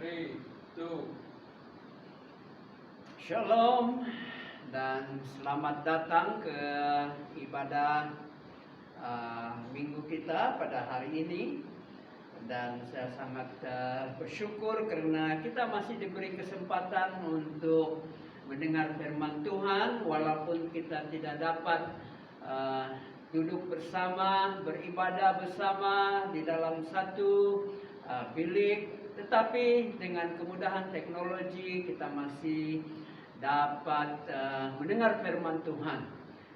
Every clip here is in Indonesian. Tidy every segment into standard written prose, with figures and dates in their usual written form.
3, 2. Shalom dan selamat datang ke ibadah minggu kita pada hari ini. Dan saya sangat bersyukur karena kita masih diberi kesempatan untuk mendengar firman Tuhan, walaupun kita tidak dapat duduk bersama, beribadah bersama di dalam satu bilik, tetapi dengan kemudahan teknologi kita masih dapat mendengar firman Tuhan.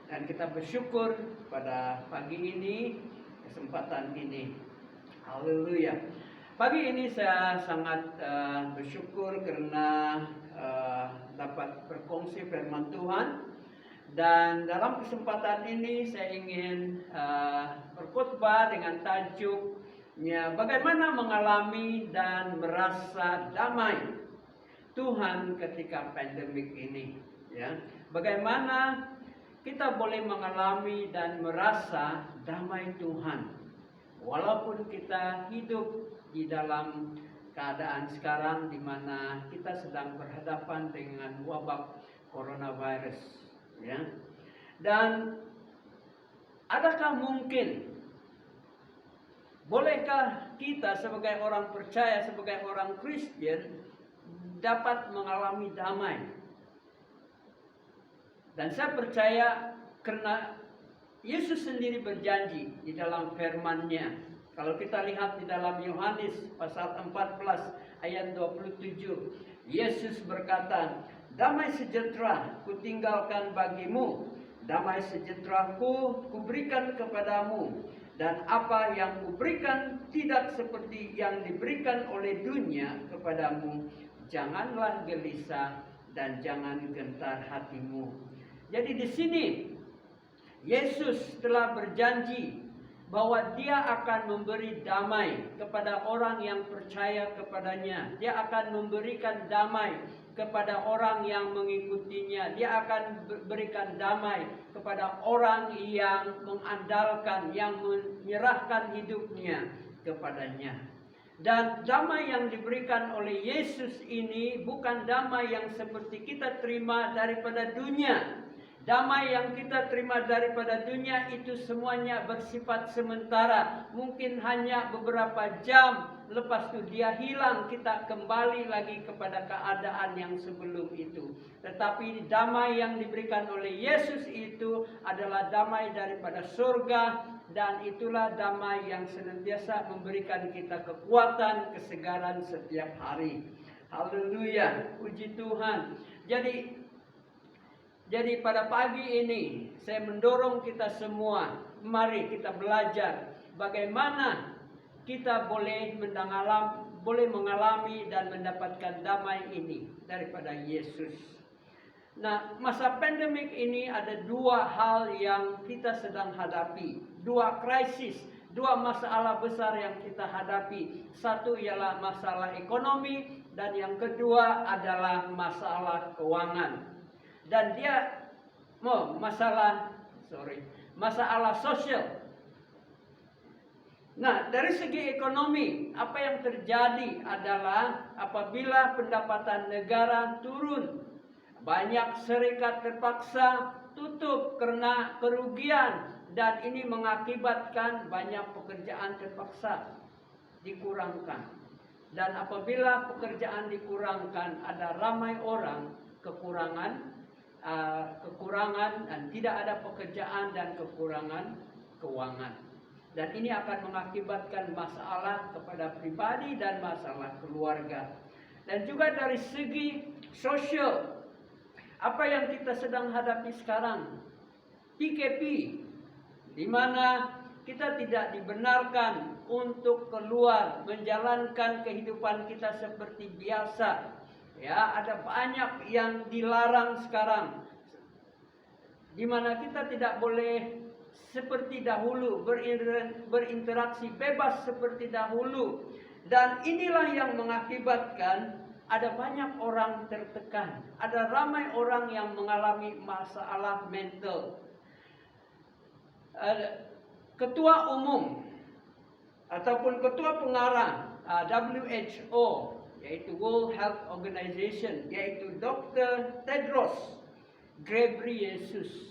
Dan kita bersyukur pada pagi ini, kesempatan ini. Haleluya. Pagi ini saya sangat bersyukur karena dapat berkongsi firman Tuhan. Dan dalam kesempatan ini saya ingin berkhotbah dengan tajuknya bagaimana mengalami dan merasa damai Tuhan ketika pandemik ini, ya. Bagaimana kita boleh mengalami dan merasa damai Tuhan walaupun kita hidup di dalam keadaan sekarang di mana kita sedang berhadapan dengan wabah coronavirus, ya. Dan adakah mungkin, bolehkah kita sebagai orang percaya, sebagai orang Kristen dapat mengalami damai? Dan saya percaya karena Yesus sendiri berjanji di dalam firman-Nya. Kalau kita lihat di dalam Yohanes pasal 14 ayat 27, Yesus berkata, "Damai sejahtera kutinggalkan bagimu, damai sejahtera-Ku kuberikan kepadamu, dan apa yang kuberikan tidak seperti yang diberikan oleh dunia kepadamu. Janganlah gelisah dan jangan gentar hatimu." Jadi di sini Yesus telah berjanji bahwa Dia akan memberi damai kepada orang yang percaya kepadanya. Dia akan memberikan damai kepada orang yang mengikutinya. Dia akan berikan damai kepada orang yang mengandalkan, yang menyerahkan hidupnya kepadanya. Dan damai yang diberikan oleh Yesus ini bukan damai yang seperti kita terima daripada dunia. Damai yang kita terima daripada dunia itu semuanya bersifat sementara. Mungkin hanya beberapa jam, lepas itu dia hilang, kita kembali lagi kepada keadaan yang sebelum itu. Tetapi damai yang diberikan oleh Yesus itu adalah damai daripada surga. Dan itulah damai yang senantiasa memberikan kita kekuatan, kesegaran setiap hari. Haleluya, puji Tuhan. Jadi pada pagi ini saya mendorong kita semua, mari kita belajar bagaimana kita boleh mengalami dan mendapatkan damai ini daripada Yesus. Nah, masa pandemik ini ada dua hal yang kita sedang hadapi, dua krisis, dua masalah besar yang kita hadapi. Satu ialah masalah ekonomi dan yang kedua adalah masalah keuangan. Dan dia masalah sosial. Nah, dari segi ekonomi, apa yang terjadi adalah apabila pendapatan negara turun, banyak serikat terpaksa tutup karena kerugian, dan ini mengakibatkan banyak pekerjaan terpaksa dikurangkan. Dan apabila pekerjaan dikurangkan, ada ramai orang kekurangan dan tidak ada pekerjaan dan kekurangan keuangan. Dan ini akan mengakibatkan masalah kepada pribadi dan masalah keluarga. Dan juga dari segi sosial, apa yang kita sedang hadapi sekarang, PKP, di mana kita tidak dibenarkan untuk keluar menjalankan kehidupan kita seperti biasa. Ya, ada banyak yang dilarang sekarang, di mana kita tidak boleh seperti dahulu berinteraksi bebas seperti dahulu. Dan inilah yang mengakibatkan ada banyak orang tertekan, ada ramai orang yang mengalami masalah mental. Ketua umum ataupun ketua pengarah WHO yaitu World Health Organization, yaitu Dr. Tedros Ghebreyesus.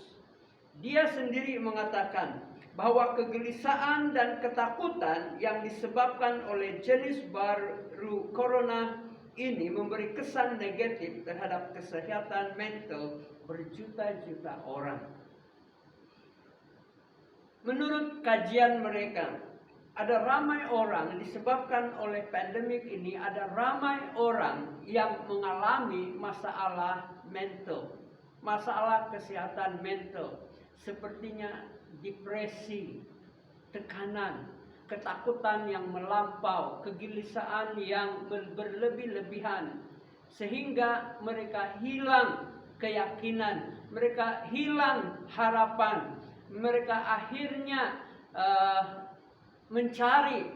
Dia sendiri mengatakan bahwa kegelisahan dan ketakutan yang disebabkan oleh jenis baru corona ini memberi kesan negatif terhadap kesehatan mental berjuta-juta orang. Menurut kajian mereka, ada ramai orang disebabkan oleh pandemik ini, ada ramai orang yang mengalami masalah mental, masalah kesehatan mental, sepertinya depresi, tekanan, ketakutan yang melampau, kegelisahan yang berlebih-lebihan, sehingga mereka hilang keyakinan, mereka hilang harapan, mereka akhirnya mencari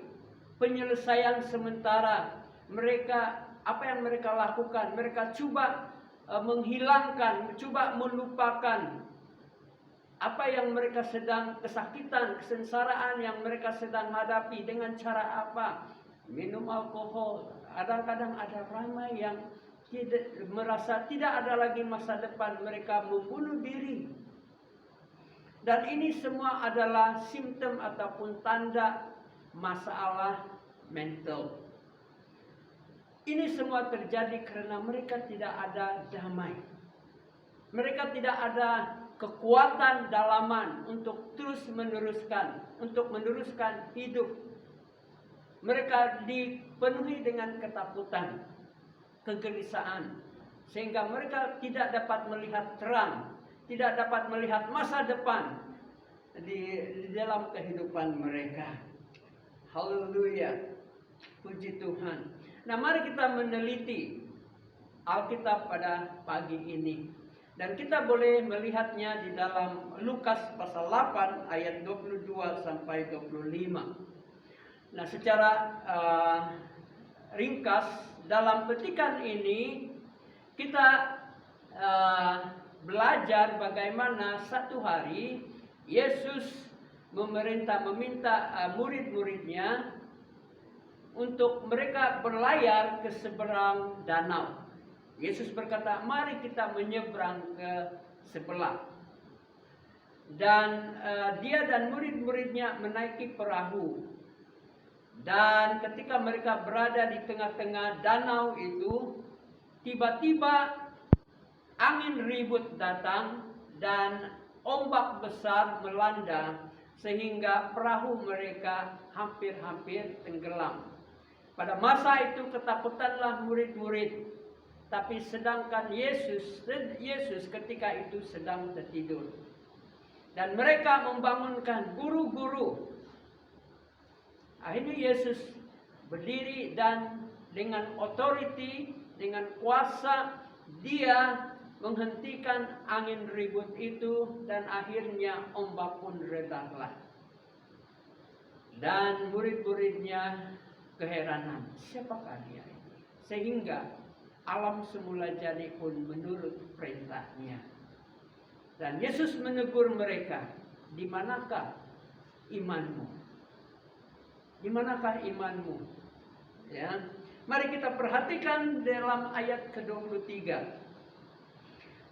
penyelesaian sementara. Mereka, apa yang mereka lakukan? Mereka coba menghilangkan, coba melupakan apa yang mereka sedang kesakitan, kesengsaraan yang mereka sedang hadapi. Dengan cara apa? Minum alkohol. Kadang-kadang ada ramai yang merasa tidak ada lagi masa depan, mereka membunuh diri. Dan ini semua adalah simptom ataupun tanda masalah mental. Ini semua terjadi karena mereka tidak ada damai. Mereka tidak ada kekuatan dalaman untuk terus meneruskan, untuk meneruskan hidup. Mereka dipenuhi dengan ketakutan, kegelisahan, sehingga mereka tidak dapat melihat terang, tidak dapat melihat masa depan di dalam kehidupan mereka. Haleluya, puji Tuhan. Nah, mari kita meneliti Alkitab pada pagi ini. Dan kita boleh melihatnya di dalam Lukas pasal 8 ayat 22 sampai 25. Nah, secara ringkas dalam petikan ini kita belajar bagaimana satu hari Yesus meminta murid-muridnya untuk mereka berlayar ke seberang danau. Yesus berkata, mari kita menyeberang ke sebelah. Dan dia dan murid-muridnya menaiki perahu. Dan ketika mereka berada di tengah-tengah danau itu, tiba-tiba angin ribut datang dan ombak besar melanda sehingga perahu mereka hampir-hampir tenggelam. Pada masa itu ketakutanlah murid-murid. Tapi sedangkan Yesus ketika itu sedang tertidur. Dan mereka membangunkan guru-guru. Akhirnya Yesus berdiri dan dengan otoriti, dengan kuasa dia menghentikan angin ribut itu dan akhirnya ombak pun redahlah. Dan murid-muridnya keheranan, siapakah dia ini? Sehingga alam semula jadi pun menurut perintahnya. Dan Yesus menegur mereka, di manakah imanmu? Di manakah imanmu? Ya, mari kita perhatikan dalam ayat ke-23.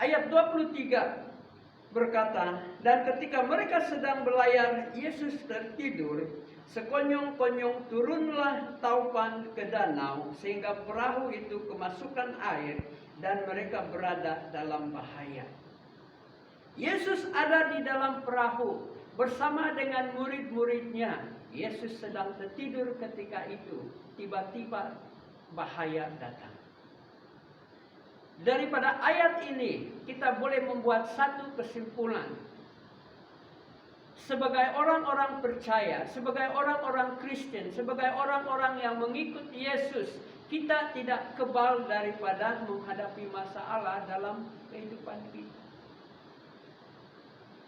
Ayat 23 berkata, dan ketika mereka sedang berlayar, Yesus tertidur. Sekonyong-konyong turunlah taupan ke danau, sehingga perahu itu kemasukan air, dan mereka berada dalam bahaya. Yesus ada di dalam perahu bersama dengan murid-muridnya. Yesus sedang tertidur ketika itu. Tiba-tiba bahaya datang. Daripada ayat ini kita boleh membuat satu kesimpulan. Sebagai orang-orang percaya, sebagai orang-orang Kristen, sebagai orang-orang yang mengikut Yesus, kita tidak kebal daripada menghadapi masalah dalam kehidupan kita.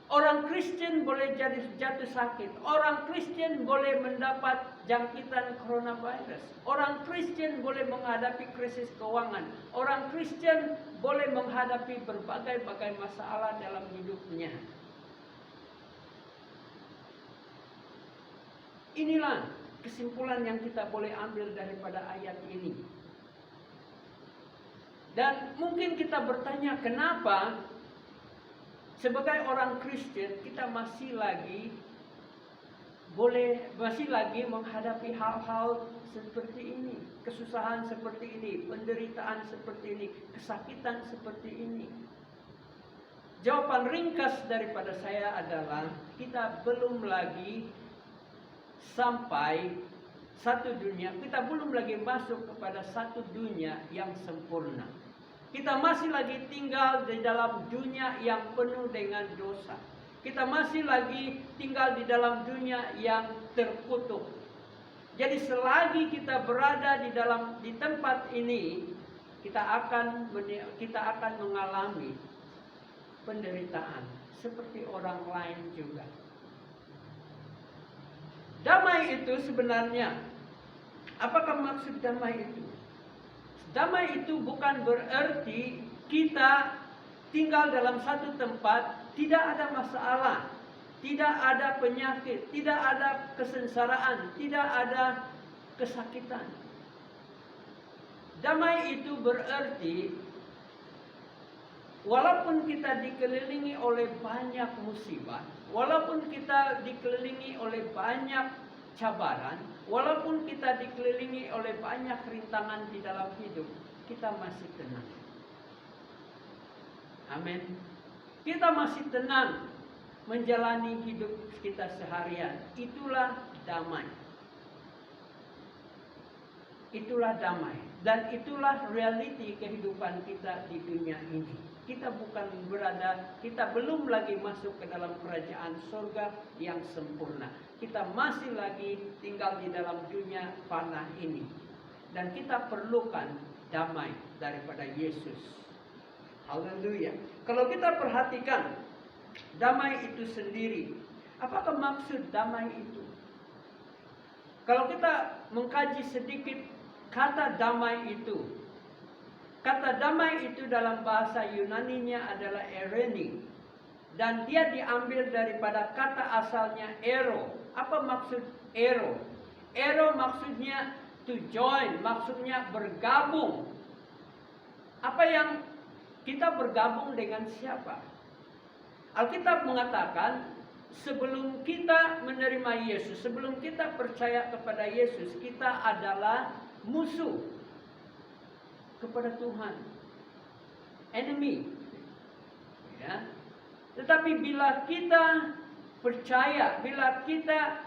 Orang Kristen boleh jatuh sakit. Orang Kristen boleh mendapat jangkitan coronavirus. Orang Kristen boleh menghadapi krisis keuangan. Orang Kristen boleh menghadapi berbagai-bagai masalah dalam hidupnya. Inilah kesimpulan yang kita boleh ambil daripada ayat ini. Dan mungkin kita bertanya, kenapa sebagai orang Kristen kita masih lagi menghadapi hal-hal seperti ini, kesusahan seperti ini, penderitaan seperti ini, kesakitan seperti ini. Jawaban ringkas daripada saya adalah kita belum lagi sampai satu dunia, kita belum lagi masuk kepada satu dunia yang sempurna. Kita masih lagi tinggal di dalam dunia yang penuh dengan dosa. Kita masih lagi tinggal di dalam dunia yang terkutuk. Jadi selagi kita berada di tempat ini, kita akan mengalami penderitaan seperti orang lain juga. Damai itu sebenarnya, apakah maksud damai itu? Damai itu bukan berarti kita tinggal dalam satu tempat, tidak ada masalah, tidak ada penyakit, tidak ada kesengsaraan, tidak ada kesakitan. Damai itu berarti walaupun kita dikelilingi oleh banyak musibah, walaupun kita dikelilingi oleh banyak cabaran, walaupun kita dikelilingi oleh banyak rintangan di dalam hidup, kita masih tenang. Amin. Kita masih tenang menjalani hidup kita seharian. Itulah damai. Itulah damai. Dan itulah realiti kehidupan kita di dunia ini. Kita belum lagi masuk ke dalam kerajaan surga yang sempurna. Kita masih lagi tinggal di dalam dunia fana ini. Dan kita perlukan damai daripada Yesus. Haleluya. Kalau kita perhatikan damai itu sendiri, apakah maksud damai itu? Kalau kita mengkaji sedikit kata damai itu, kata damai itu dalam bahasa Yunaninya adalah ereni. Dan dia diambil daripada kata asalnya ero. Apa maksud ero? Ero maksudnya to join, maksudnya bergabung. Apa yang kita bergabung dengan siapa? Alkitab mengatakan sebelum kita menerima Yesus, sebelum kita percaya kepada Yesus, kita adalah musuh kepada Tuhan, enemy. Ya. Tetapi bila kita percaya, bila kita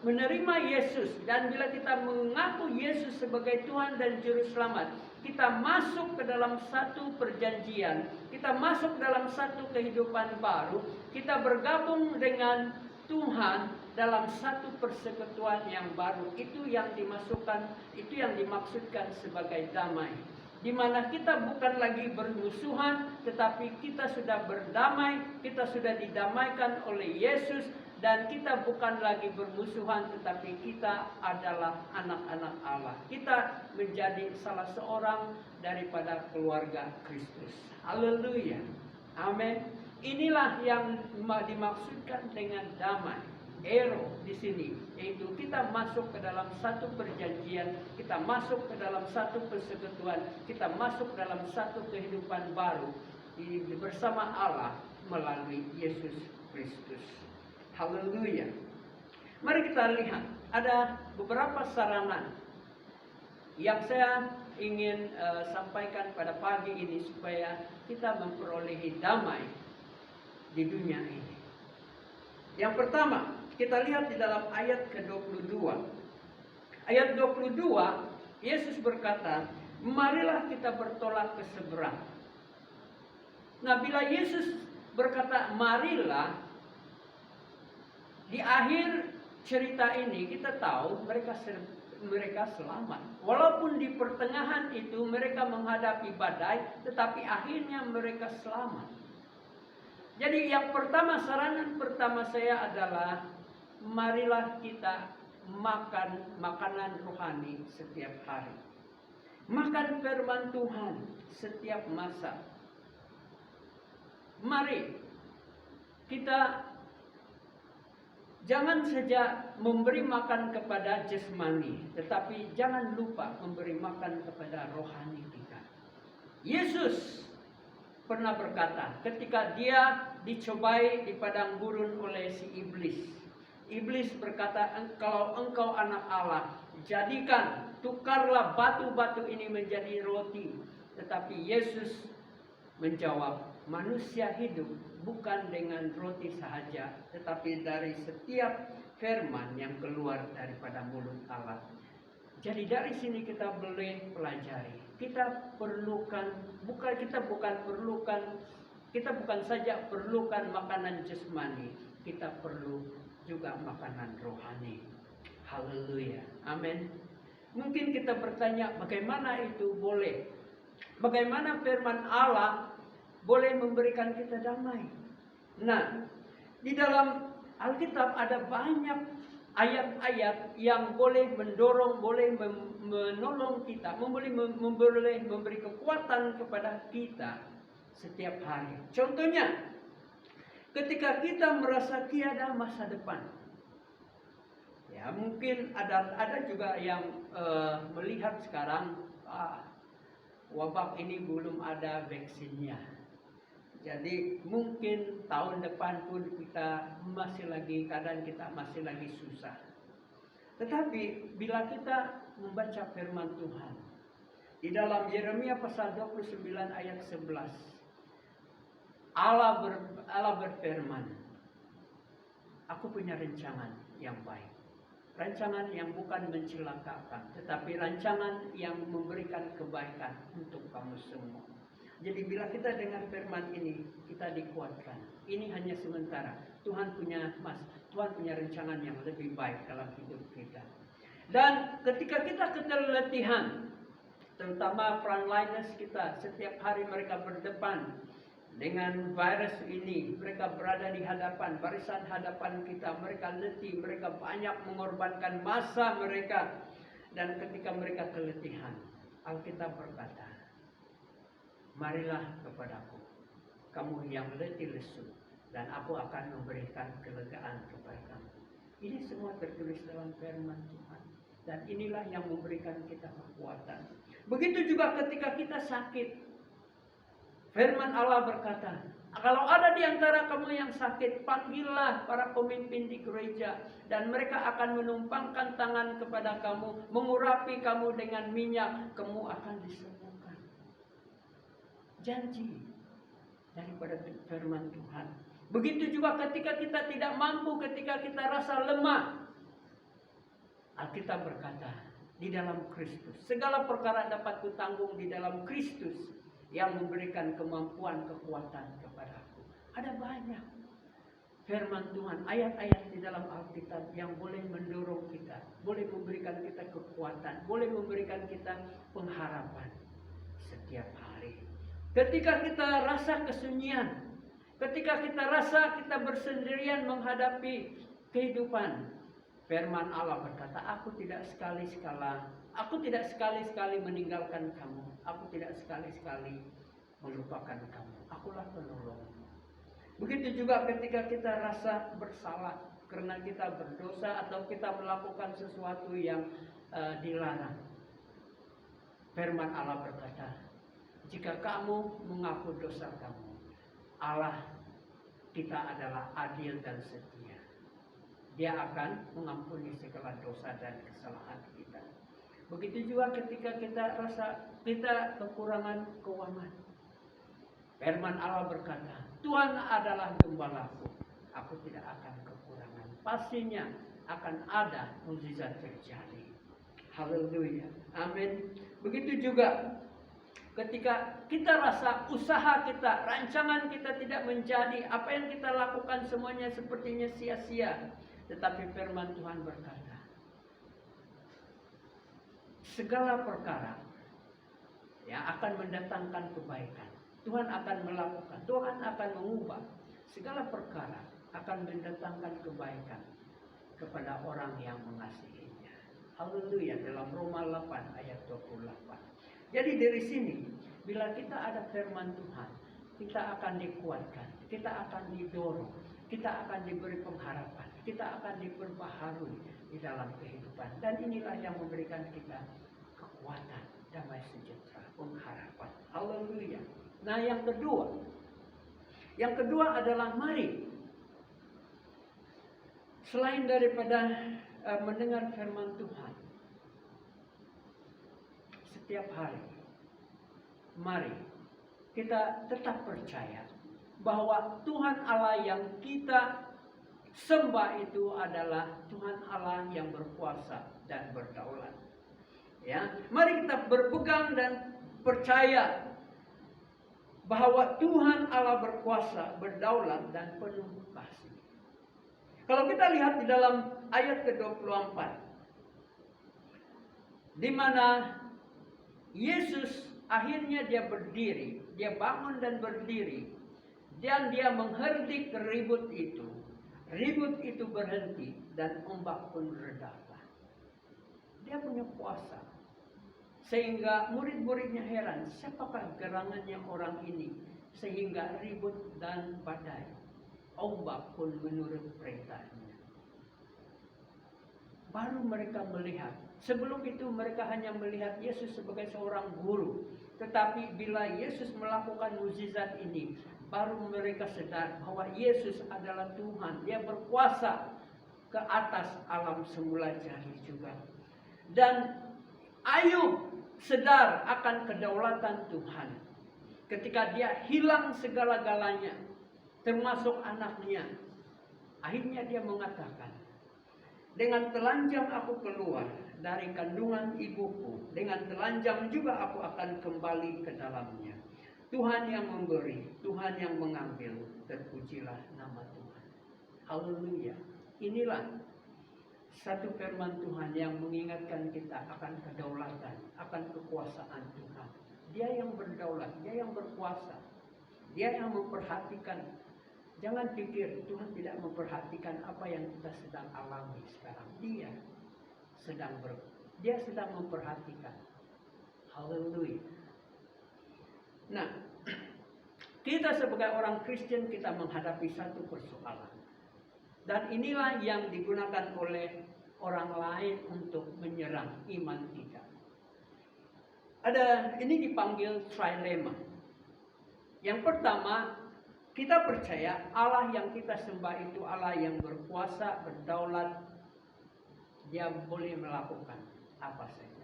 menerima Yesus, dan bila kita mengaku Yesus sebagai Tuhan dan Juru Selamat, kita masuk ke dalam satu perjanjian, kita masuk dalam satu kehidupan baru, kita bergabung dengan Tuhan dalam satu persekutuan yang baru. Itu yang dimaksudkan sebagai damai. Di mana kita bukan lagi bermusuhan, tetapi kita sudah berdamai, kita sudah didamaikan oleh Yesus, dan kita bukan lagi bermusuhan, tetapi kita adalah anak-anak Allah. Kita menjadi salah seorang daripada keluarga Kristus. Haleluya. Amin. Inilah yang dimaksudkan dengan damai. Ero di sini, yaitu kita masuk ke dalam satu perjanjian, kita masuk ke dalam satu persekutuan, kita masuk dalam satu kehidupan baru bersama Allah melalui Yesus Kristus. Haleluya. Mari kita lihat, ada beberapa sarangan yang saya ingin sampaikan pada pagi ini supaya kita memperolehi damai di dunia ini. Yang pertama, kita lihat di dalam ayat ke-22. Ayat 22, Yesus berkata, marilah kita bertolak ke seberang. Nah, bila Yesus berkata marilah, di akhir cerita ini kita tahu mereka selamat. Walaupun di pertengahan itu mereka menghadapi badai, tetapi akhirnya mereka selamat. Jadi yang pertama, saranan pertama saya adalah marilah kita makan makanan rohani setiap hari. Makan firman Tuhan setiap masa. Mari kita jangan saja memberi makan kepada jasmani, tetapi jangan lupa memberi makan kepada rohani kita. Yesus pernah berkata ketika dia dicobai di padang gurun oleh si iblis. Iblis berkata, kalau engkau anak Allah, jadikan, tukarlah batu-batu ini menjadi roti. Tetapi Yesus menjawab, manusia hidup bukan dengan roti sahaja, tetapi dari setiap firman yang keluar daripada mulut Allah. Jadi dari sini kita boleh pelajari. Kita bukan saja perlukan makanan jasmani, kita perlu juga makanan rohani. Haleluya. Amin. Mungkin kita bertanya, bagaimana itu boleh? Bagaimana firman Allah boleh memberikan kita damai? Nah, di dalam Alkitab ada banyak ayat-ayat yang boleh mendorong, boleh menolong kita, boleh memberi kekuatan kepada kita setiap hari. Contohnya, ketika kita merasa tiada masa depan, ya mungkin ada juga yang melihat sekarang wabah ini belum ada vaksinnya. Jadi mungkin tahun depan pun kita keadaan kita masih lagi susah. Tetapi bila kita membaca firman Tuhan di dalam Yeremia pasal 29 ayat 11, Allah berfirman, aku punya rancangan yang baik. Rancangan yang bukan mencelakakan, tetapi rancangan yang memberikan kebaikan untuk kamu semua. Jadi bila kita dengar firman ini, kita dikuatkan. Ini hanya sementara. Tuhan punya rancangan yang lebih baik dalam hidup kita. Dan ketika kita keterletihan, terutama frontliners kita, setiap hari mereka berdepan dengan virus ini, mereka berada di barisan hadapan kita, mereka letih, mereka banyak mengorbankan masa mereka. Dan ketika mereka keletihan, Alkitab berkata, marilah kepadaku, kamu yang letih lesu, dan aku akan memberikan kelegaan kepada kamu. Ini semua tertulis dalam firman Tuhan. Dan inilah yang memberikan kita kekuatan. Begitu juga ketika kita sakit. Firman Allah berkata, kalau ada di antara kamu yang sakit, panggillah para pemimpin di gereja, dan mereka akan menumpangkan tangan kepada kamu, mengurapi kamu dengan minyak, kamu akan disembuhkan. Janji daripada firman Tuhan. Begitu juga ketika kita tidak mampu, ketika kita rasa lemah, Alkitab berkata, di dalam Kristus segala perkara dapat kutanggung di dalam Kristus yang memberikan kemampuan, kekuatan kepadaku. Ada banyak firman Tuhan, ayat-ayat di dalam Alkitab yang boleh mendorong kita, boleh memberikan kita kekuatan, boleh memberikan kita pengharapan setiap hari. Ketika kita rasa kesunyian, ketika kita rasa kita bersendirian menghadapi kehidupan, firman Allah berkata, aku tidak sekali-sekali meninggalkan kamu. Aku tidak sekali-sekali melupakan kamu. Akulah penolongmu. Begitu juga ketika kita rasa bersalah karena kita berdosa atau kita melakukan sesuatu yang dilarang. Firman Allah berkata, jika kamu mengaku dosa kamu, Allah kita adalah adil dan setia. Dia akan mengampuni segala dosa dan kesalahan kita. Begitu juga ketika kita rasa kita kekurangan keuangan. Firman Allah berkata, Tuhan adalah gembalaku, aku tidak akan kekurangan. Pastinya akan ada mukjizat terjadi. Haleluya. Amin. Begitu juga ketika kita rasa usaha kita, rancangan kita tidak menjadi, apa yang kita lakukan semuanya sepertinya sia-sia. Tetapi firman Tuhan berkata, segala perkara yang akan mendatangkan kebaikan, Tuhan akan melakukan, Tuhan akan mengubah. Segala perkara akan mendatangkan kebaikan kepada orang yang mengasihinya. Haleluya, dalam Roma 8 ayat 28. Jadi dari sini, bila kita ada firman Tuhan, kita akan dikuatkan, kita akan didorong, kita akan diberi pengharapan, kita akan diperbaharui di dalam kehidupan. Dan inilah yang memberikan kita kekuatan, damai sejahtera, pengharapan. Haleluya. Nah, yang kedua adalah mari, selain daripada mendengar firman Tuhan setiap hari, mari kita tetap percaya bahwa Tuhan Allah yang kita sembah itu adalah Tuhan Allah yang berkuasa dan berdaulat. Ya, mari kita berpegang dan percaya bahwa Tuhan Allah berkuasa, berdaulat dan penuh kasih. Kalau kita lihat di dalam ayat ke-24, di mana Yesus akhirnya dia berdiri, dia bangun dan berdiri, dan dia mengherdik ribut itu. Ribut itu berhenti dan ombak pun reda. Dia punya kuasa. Sehingga murid-muridnya heran, siapakah gerangannya orang ini sehingga ribut dan badai, ombak pun menurut perintahnya. Baru mereka melihat. Sebelum itu mereka hanya melihat Yesus sebagai seorang guru. Tetapi bila Yesus melakukan mukjizat ini, baru mereka sadar bahwa Yesus adalah Tuhan. Dia berkuasa ke atas alam semula jadi juga. Dan Ayub sadar akan kedaulatan Tuhan. Ketika dia hilang segala-galanya, termasuk anaknya, akhirnya dia mengatakan, dengan telanjang aku keluar dari kandungan ibuku, dengan telanjang juga aku akan kembali ke dalamnya. Tuhan yang memberi, Tuhan yang mengambil, terpujilah nama Tuhan. Haleluya. Inilah satu firman Tuhan yang mengingatkan kita akan kedaulatan, akan kekuasaan Tuhan. Dia yang berdaulat, dia yang berkuasa, dia yang memperhatikan. Jangan pikir Tuhan tidak memperhatikan apa yang kita sedang alami sekarang. Dia sedang memperhatikan. Haleluya. Nah, kita sebagai orang Kristen kita menghadapi satu persoalan. Dan inilah yang digunakan oleh orang lain untuk menyerang iman kita. Ini dipanggil trilema. Yang pertama, kita percaya Allah yang kita sembah itu Allah yang berkuasa, berdaulat. Dia boleh melakukan apa saja.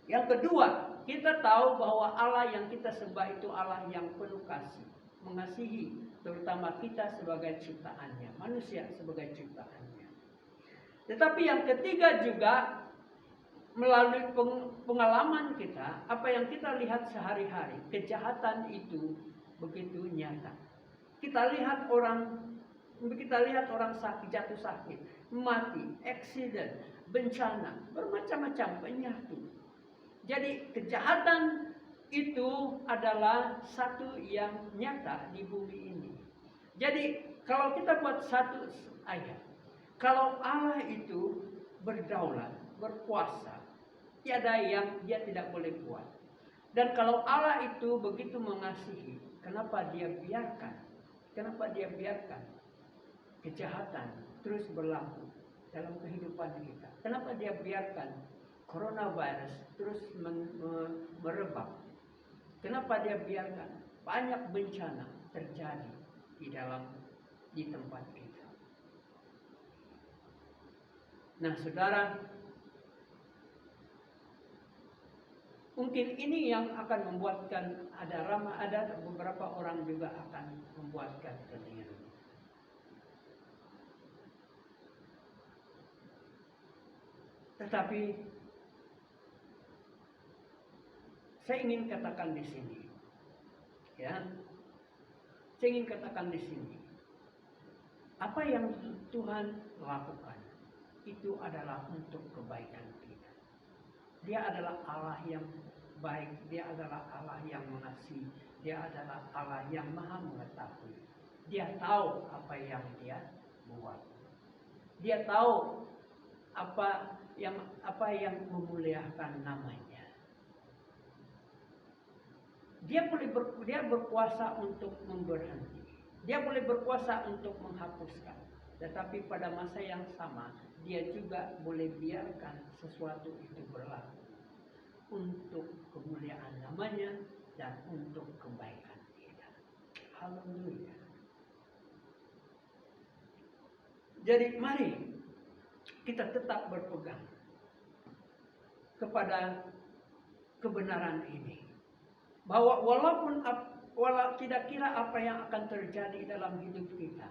Yang kedua, kita tahu bahwa Allah yang kita sembah itu Allah yang penuh kasih, mengasihi terutama kita sebagai ciptaannya, manusia sebagai ciptaannya. Tetapi yang ketiga juga, melalui pengalaman kita, apa yang kita lihat sehari-hari, kejahatan itu begitu nyata. Kita lihat orang sakit, jatuh sakit, mati, accident, bencana, bermacam-macam penyakit. Jadi kejahatan itu adalah satu yang nyata di bumi ini. Jadi kalau kita buat satu ayat, kalau Allah itu berdaulat, berkuasa, tiada yang dia tidak boleh buat. Dan kalau Allah itu begitu mengasihi, kenapa dia biarkan? Kenapa dia biarkan kejahatan terus berlaku dalam kehidupan kita? Kenapa dia biarkan coronavirus terus merebak? Kenapa dia biarkan banyak bencana terjadi di tempat kita? Nah, saudara, mungkin ini yang akan membuatkan ada beberapa orang juga akan membuatkan keliru. Tetapi saya ingin katakan di sini, apa yang Tuhan lakukan itu adalah untuk kebaikan kita. Dia adalah Allah yang baik, dia adalah Allah yang mengasihi, dia adalah Allah yang maha mengetahui. Dia tahu apa yang dia buat. Dia tahu apa yang memuliakan namanya. Dia berkuasa untuk memberhenti. Dia boleh berkuasa untuk menghapuskan. Tetapi pada masa yang sama, dia juga boleh biarkan sesuatu itu berlaku untuk kemuliaan namanya, dan untuk kebaikan kita. Haleluya. Jadi mari kita tetap berpegang kepada kebenaran ini. Bahwa walaupun tidak kira apa yang akan terjadi dalam hidup kita,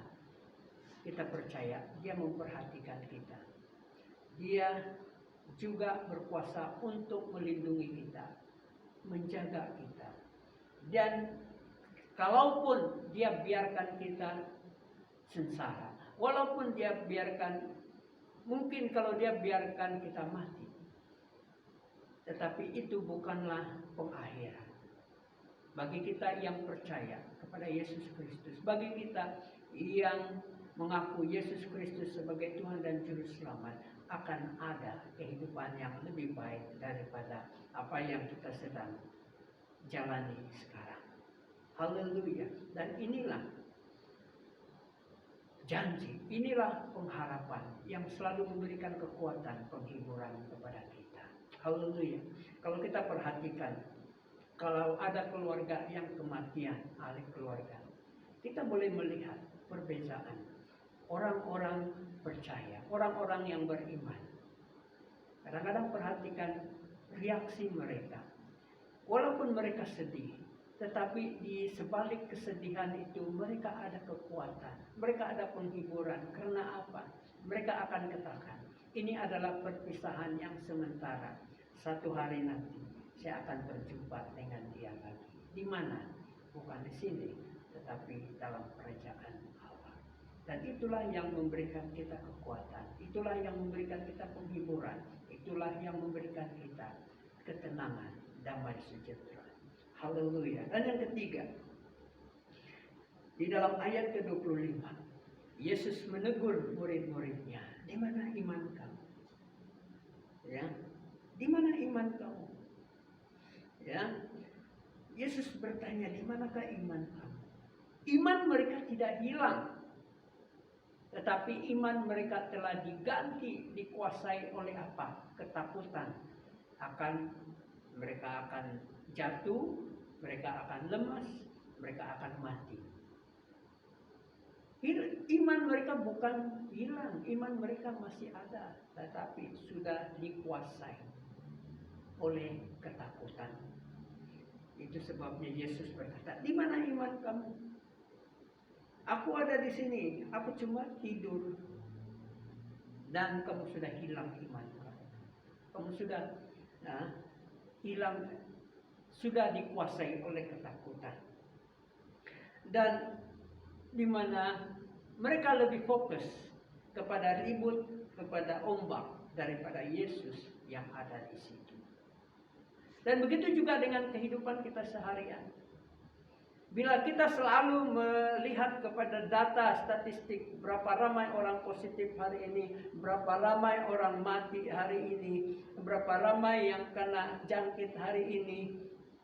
kita percaya Dia memperhatikan kita. Dia juga berkuasa untuk melindungi kita, menjaga kita. Dan kalaupun Dia biarkan kita sengsara, walaupun Dia biarkan, mungkin kalau Dia biarkan kita mati, tetapi itu bukanlah pengakhiran. Bagi kita yang percaya kepada Yesus Kristus, bagi kita yang mengaku Yesus Kristus sebagai Tuhan dan Juru Selamat, akan ada kehidupan yang lebih baik daripada apa yang kita sedang jalani sekarang. Haleluya. Dan inilah janji, inilah pengharapan yang selalu memberikan kekuatan, penghiburan kepada kita. Haleluya. Kalau kita perhatikan, kalau ada keluarga yang kematian, ahli keluarga, kita boleh melihat perbedaan orang-orang percaya, orang-orang yang beriman. Kadang-kadang perhatikan reaksi mereka. Walaupun mereka sedih, tetapi di sebalik kesedihan itu mereka ada kekuatan, mereka ada penghiburan. Karena apa? Mereka akan katakan, ini adalah perpisahan yang sementara. Satu hari nanti saya akan berjumpa dengan Dia lagi. Di mana? Bukan di sini, tetapi dalam kerajaan Allah. Dan itulah yang memberikan kita kekuatan, itulah yang memberikan kita penghiburan, itulah yang memberikan kita ketenangan, damai sejahtera. Haleluya. Dan yang ketiga, di dalam ayat ke-25, Yesus menegur murid-muridnya, di mana iman kamu? Ya, di mana iman kamu? Ya, Yesus bertanya, di manakah iman kamu? Iman mereka tidak hilang, tetapi iman mereka telah diganti, dikuasai oleh apa? Ketakutan mereka akan jatuh, mereka akan lemas, mereka akan mati. Iman mereka bukan hilang, iman mereka masih ada, tetapi sudah dikuasai oleh ketakutan. Itu sebabnya Yesus berkata, di mana iman kamu? Aku ada di sini, aku cuma tidur. Dan kamu sudah hilang iman kamu. Kamu sudah hilang, sudah dikuasai oleh ketakutan. Dan di mana mereka lebih fokus kepada ribut, kepada ombak daripada Yesus yang ada di situ. Dan begitu juga dengan kehidupan kita seharian. Bila kita selalu melihat kepada data statistik, berapa ramai orang positif hari ini, berapa ramai orang mati hari ini, berapa ramai yang kena jangkit hari ini,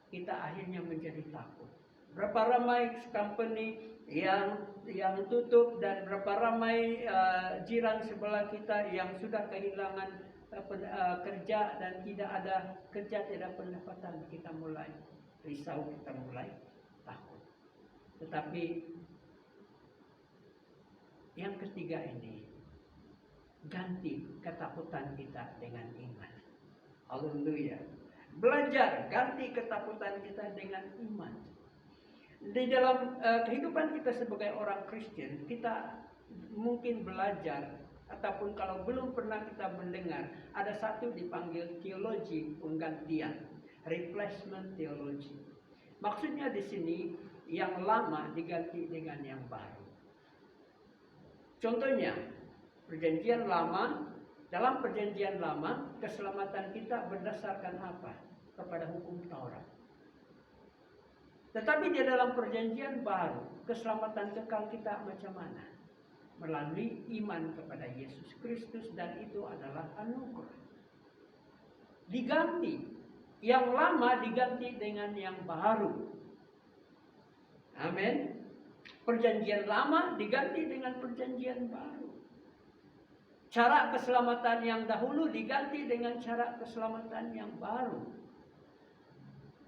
kita akhirnya menjadi takut. Berapa ramai company yang tutup, dan berapa ramai jiran sebelah kita yang sudah kehilangan kerja dan tidak ada kerja, tidak pendapatan. Kita mulai risau, kita mulai takut. Tetapi yang ketiga ini, ganti ketakutan kita dengan iman. Haleluya. Belajar ganti ketakutan kita dengan iman. Di dalam kehidupan kita sebagai orang Kristen, kita mungkin belajar, ataupun kalau belum pernah kita mendengar, ada satu dipanggil teologi penggantian, replacement theology. Maksudnya di sini yang lama diganti dengan yang baru. Contohnya, perjanjian lama, dalam perjanjian lama keselamatan kita berdasarkan apa? Kepada hukum Taurat. Tetapi di dalam perjanjian baru, keselamatan kekal kita macam mana? Melalui iman kepada Yesus Kristus, dan itu adalah anugerah. Diganti, yang lama diganti dengan yang baru. Amin. Perjanjian lama diganti dengan perjanjian baru. Cara keselamatan yang dahulu diganti dengan cara keselamatan yang baru.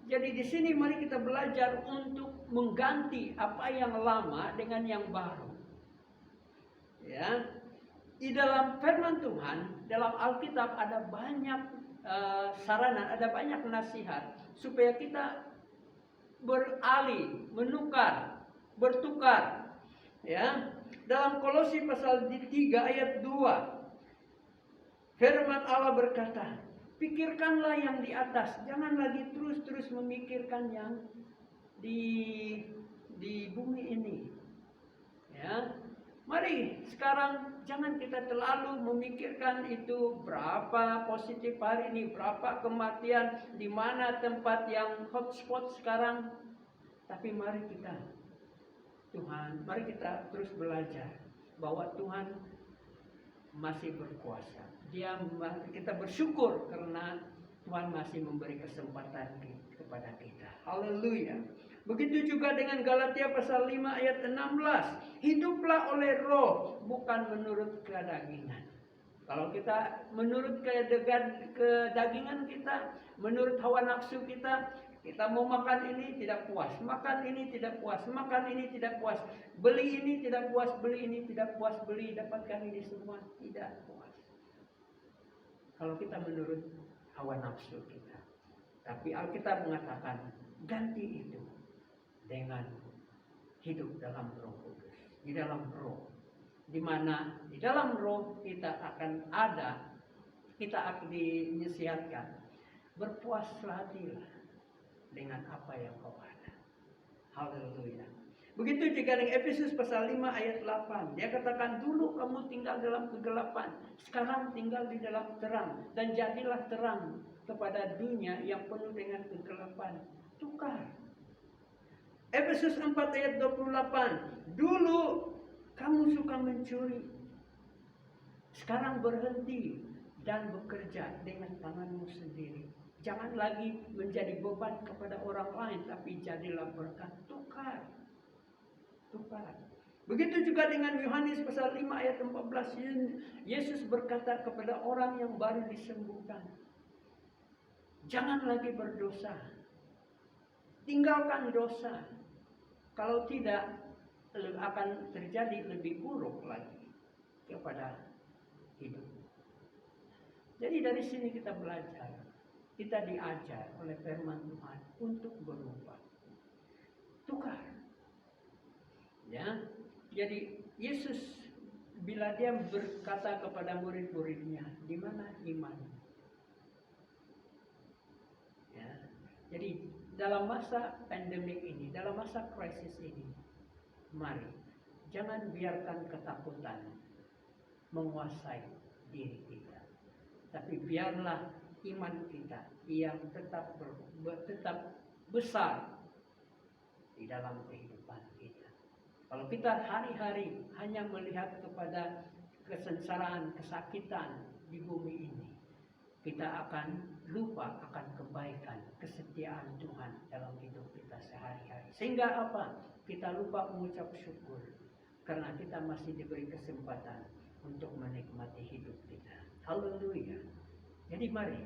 Jadi di sini mari kita belajar untuk mengganti apa yang lama dengan yang baru. Ya, di dalam firman Tuhan, dalam Alkitab ada banyak sarana, ada banyak nasihat supaya kita beralih, menukar, bertukar. Ya, dalam Kolose pasal 3 ayat 2, firman Allah berkata, pikirkanlah yang di atas, jangan lagi terus-terus memikirkan yang di bumi ini. Ya, mari sekarang jangan kita terlalu memikirkan itu berapa positif hari ini, berapa kematian, di mana tempat yang hotspot sekarang. Tapi mari kita terus belajar bahwa Tuhan masih berkuasa. Kita bersyukur karena Tuhan masih memberi kesempatan kepada kita. Haleluya. Begitu juga dengan Galatia pasal 5 ayat 16. Hiduplah oleh roh, bukan menurut kedagingan. Kalau kita menurut kedagingan kita, menurut hawa nafsu kita mau makan ini tidak puas, makan ini tidak puas, makan ini tidak puas, beli ini tidak puas, beli ini tidak puas, dapatkan ini semua tidak puas. Kalau kita menurut hawa nafsu kita. Tapi Alkitab mengatakan ganti itu dengan hidup dalam Roh Kudus. Di dalam Roh. Di mana di dalam Roh kita akan dinasihatkan. Berpuaslah hatilah dengan apa yang kau ada. Haleluya. Begitu juga dengan Efesus pasal 5 ayat 8. Dia katakan, dulu kamu tinggal dalam kegelapan, sekarang tinggal di dalam terang, dan jadilah terang kepada dunia yang penuh dengan kegelapan. Tukar. Efesus 4 ayat 28. Dulu kamu suka mencuri, sekarang berhenti dan bekerja dengan tanganmu sendiri. Jangan lagi menjadi beban kepada orang lain, tapi jadilah berkat. Tukar. Begitu juga dengan Yohanes pasal 5 ayat 14. Yesus berkata kepada orang yang baru disembuhkan, jangan lagi berdosa. Tinggalkan dosa. Kalau tidak, akan terjadi lebih buruk lagi kepada hidup. Jadi dari sini kita belajar. Kita diajar oleh firman Tuhan untuk berubah. Tukar. Ya, jadi Yesus bila dia berkata kepada murid-muridnya, di mana iman? Ya, jadi dalam masa pandemik ini, dalam masa krisis ini, mari jangan biarkan ketakutan menguasai diri kita, tapi biarlah iman kita yang tetap besar di dalam kehidupan kita. Kalau kita hari-hari hanya melihat kepada kesengsaraan, kesakitan di bumi ini, kita akan lupa akan kebaikan, kesetiaan Tuhan dalam hidup kita sehari-hari. Sehingga apa? Kita lupa mengucap syukur karena kita masih diberi kesempatan untuk menikmati hidup kita. Haleluya. Jadi mari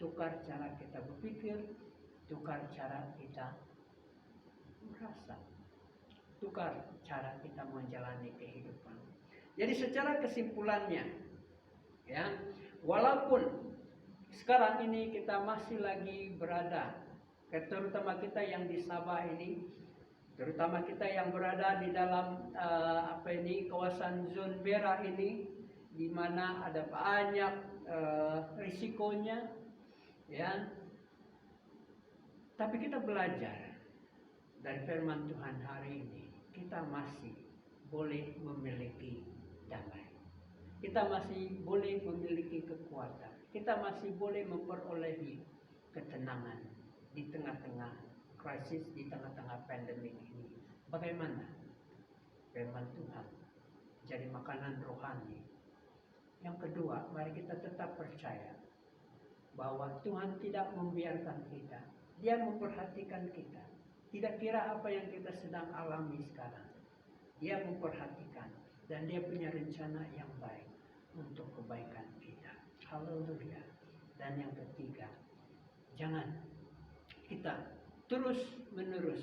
tukar cara kita berpikir, tukar cara kita merasa, tukar cara kita menjalani kehidupan. Jadi secara kesimpulannya, ya, walaupun sekarang ini kita masih lagi berada, terutama kita yang di Sabah ini, terutama kita yang berada di dalam kawasan zona merah ini, di mana ada banyak risikonya, ya. Tapi kita belajar dari firman Tuhan hari ini, kita masih boleh memiliki damai. Kita masih boleh memiliki kekuatan. Kita masih boleh memperolehi ketenangan di tengah-tengah krisis, di tengah-tengah pandemik ini. Bagaimana firman Tuhan jadi makanan rohani. Yang kedua, mari kita tetap percaya bahwa Tuhan tidak membiarkan kita. Dia memperhatikan kita. Tidak kira apa yang kita sedang alami sekarang. Dia memperhatikan dan dia punya rencana yang baik untuk kebaikan kita. Haleluya. Dan yang ketiga, jangan kita kita terus menerus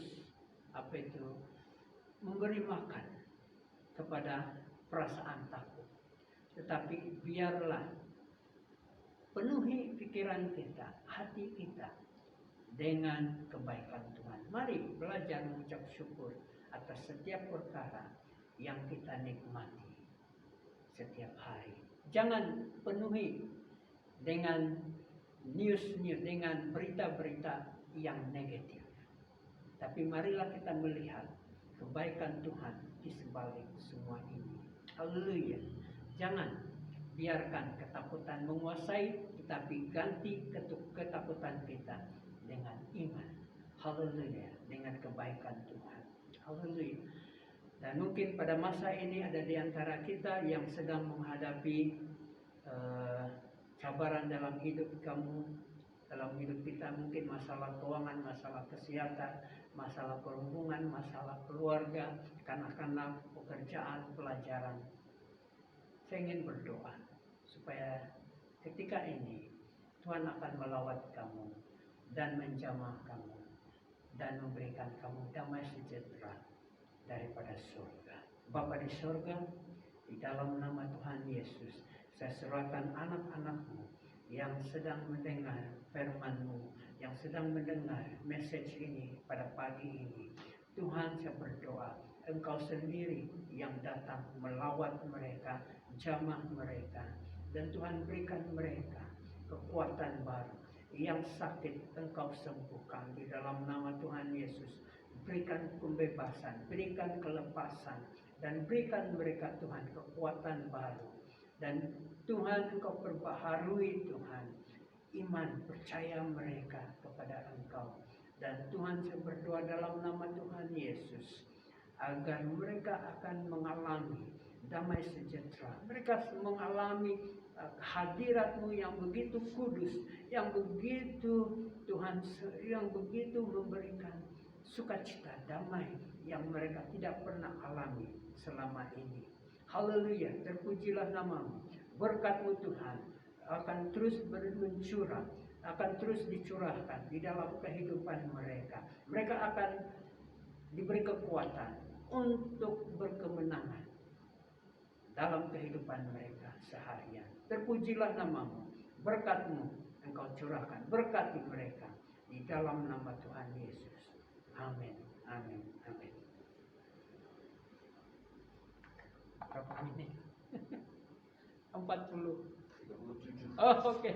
memberi makan kepada perasaan takut. Tetapi biarlah penuhi pikiran kita, hati kita dengan kebaikan Tuhan. Mari belajar mengucap syukur atas setiap perkara yang kita nikmati setiap hari. Jangan penuhi dengan news, dengan berita-berita yang negatif. Tapi marilah kita melihat kebaikan Tuhan di sebalik semua ini. Haleluya. Jangan biarkan ketakutan menguasai, tetapi ganti ketakutan kita dengan iman. Haleluya. Dengan kebaikan Tuhan. Haleluya. Dan mungkin pada masa ini ada di antara kita yang sedang menghadapi cabaran dalam hidup kamu, dalam hidup kita, mungkin masalah keuangan, masalah kesehatan, masalah perhubungan, masalah keluarga, kanak-kanak, pekerjaan, pelajaran. Saya ingin berdoa supaya ketika ini Tuhan akan melawat kamu dan menjamah kamu dan memberikan kamu damai sejahtera daripada surga. Bapa di surga, di dalam nama Tuhan Yesus, saya serahkan anak-anakmu yang sedang mendengar firman-Mu, yang sedang mendengar message ini pada pagi ini. Tuhan, saya berdoa, Engkau sendiri yang datang melawat mereka, jamah mereka, dan Tuhan berikan mereka kekuatan baru. Yang sakit Engkau sembuhkan di dalam nama Tuhan Yesus. Berikan pembebasan, berikan kelepasan, dan berikan mereka Tuhan kekuatan baru. Dan Tuhan, Engkau perbaharui Tuhan iman percaya mereka kepada Engkau. Dan Tuhan, saya berdoa dalam nama Tuhan Yesus agar mereka akan mengalami damai sejahtera. Mereka mengalami hadirat-Mu yang begitu kudus, yang begitu Tuhan, yang begitu memberikan sukacita, damai yang mereka tidak pernah alami selama ini. Haleluya, terpujilah nama-Mu. Berkat-Mu Tuhan akan terus mencurah, akan terus dicurahkan di dalam kehidupan mereka. Mereka akan diberi kekuatan untuk berkemenangan dalam kehidupan mereka seharian. Terpujilah nama-Mu. Berkat-Mu Engkau curahkan, berkati mereka di dalam nama Tuhan Yesus. Amin, amin, amin. Berapa menit? 40. Oh, oke.